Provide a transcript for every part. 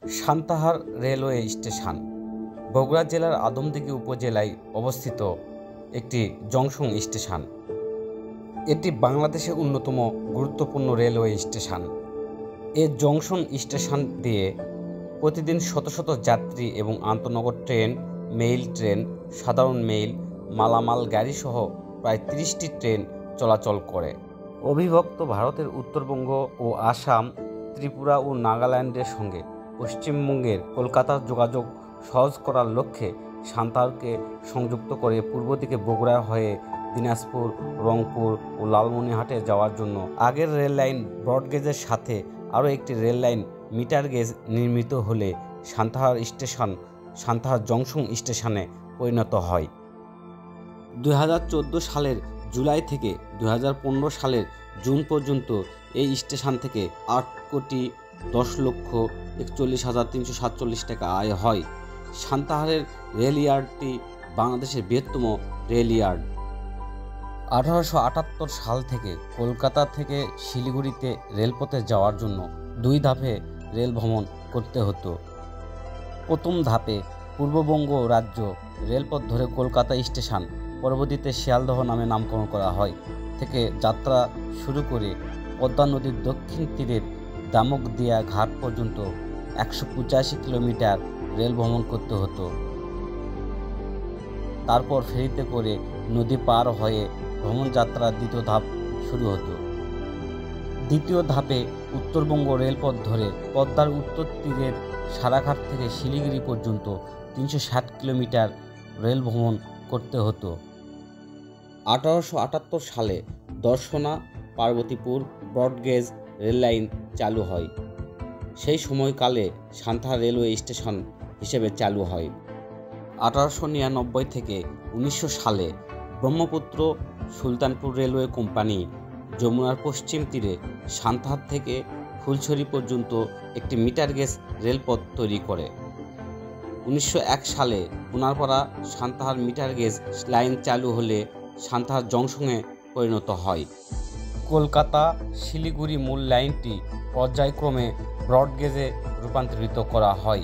Santahar railway station Bogura জেলার আদমদীঘি উপজেলায় অবস্থিত একটি জংশন স্টেশন। এটি বাংলাদেশের অন্যতম গুরুত্বপূর্ণ রেলওয়ে স্টেশন। এই জংশন স্টেশন দিয়ে প্রতিদিন শত শত যাত্রী এবং আন্তনগর ট্রেন, মেইল ট্রেন, সাধারণ মেইল, মালামাল গাড়ি সহ প্রায় 30টি ট্রেন চলাচল করে। অবিভক্ত ভারতের উত্তরবঙ্গ ও আসাম, ত্রিপুরা ও নাগাল্যান্ডের সঙ্গে পশ্চিমবঙ্গের কলকাতার যোগাযোগ সহজ করার লক্ষ্যে সান্তাহারকে সংযুক্ত করে পূর্ব দিকে বগুড়া হয়ে দিনাজপুর, রংপুর ও লালমনিরহাটে যাওয়ার জন্য আগের রেল লাইন ব্রডগেজের সাথে আরও একটি রেল লাইন মিটার গেজ নির্মিত হলে সান্তাহার স্টেশন সান্তাহার জংশন স্টেশনে পরিণত হয়। 2014 সালের জুলাই থেকে 2015 সালের জুন পর্যন্ত এই স্টেশন থেকে 8,10,41,347 টাকা আয় হয়। সান্তাহারের রেল ইয়ার্ডটি বাংলাদেশের বৃহত্তম রেল ইয়ার্ড। 1878 সাল থেকে কলকাতা থেকে শিলিগুড়িতে রেলপথে যাওয়ার জন্য 2 ধাপে রেল ভ্রমণ করতে হতো। প্রথম ধাপে পূর্ববঙ্গ রাজ্য রেলপথ ধরে কলকাতা স্টেশন, পরবর্তীতে শিয়ালদহ নামে নামকরণ করা হয়, থেকে যাত্রা শুরু করে পদ্মা নদীর দক্ষিণ তীরের দামোগদিয়া ঘাট পর্যন্ত 185 কিলোমিটার রেল ভ্রমণ করতে হতো। তারপর ফেরিতে করে নদী পার হয়ে ভ্রমণযাত্রার দ্বিতীয় ধাপ শুরু হতো। দ্বিতীয় ধাপে উত্তরবঙ্গ রেলপথ ধরে পদ্মার উত্তর তীরের সারাঘাট থেকে শিলিগুড়ি পর্যন্ত 360 কিলোমিটার রেল ভ্রমণ করতে হতো। 1878 সালে Darshana Parbatipur broad gauge rail line চালু হয়। সেই সময়কালে সান্তাহার রেলওয়ে স্টেশন হিসেবে চালু হয়। 1899 থেকে 1900 সালে ব্রহ্মপুত্র সুলতানপুর রেলওয়ে কোম্পানি যমুনার পশ্চিম তীরে সান্তাহার থেকে ফুলছড়ি পর্যন্ত একটি মিটার গেজ রেলপথ তৈরি করে। 1901 সালে পুনারপাড়া সান্তাহার মিটার গেজ লাইন চালু হলে সান্তাহার জংশনে পরিণত হয়। কলকাতা শিলিগুড়ি মূল লাইনটি পর্যায়ক্রমে ব্রডগেজে রূপান্তরিত করা হয়।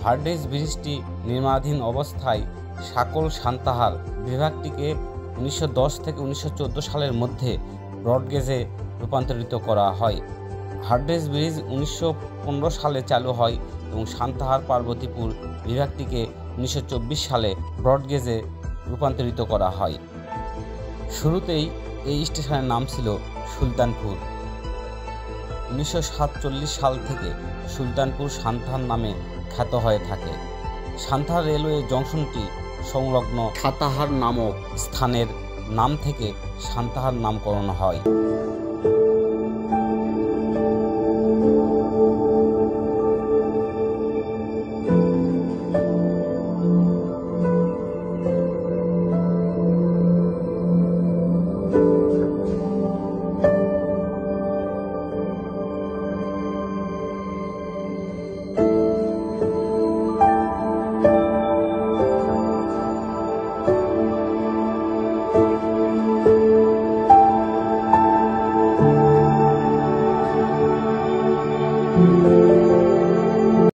হার্ডিঞ্জ ব্রিজটি নির্মাণাধীন অবস্থায় সাকল সান্তাহার বিভাগটিকে 1910 থেকে 1914 সালের মধ্যে ব্রডগেজে রূপান্তরিত করা হয়। হার্ডিঞ্জ ব্রিজ 1915 সালে চালু হয় এবং সান্তাহার পার্বতীপুর বিভাগটিকে 1924 সালে ব্রডগেজে রূপান্তরিত করা হয়। শুরুতেই এই স্টেশনের নাম ছিল সুলতানপুর। 1947 সাল থেকে সুলতানপুর সান্তাহার নামে খ্যাত হয়ে থাকে। সান্তাহার রেলওয়ে জংশনটি সংলগ্ন সাতাহার নামক স্থানের নাম থেকে সান্তাহার নামকরণ হয়।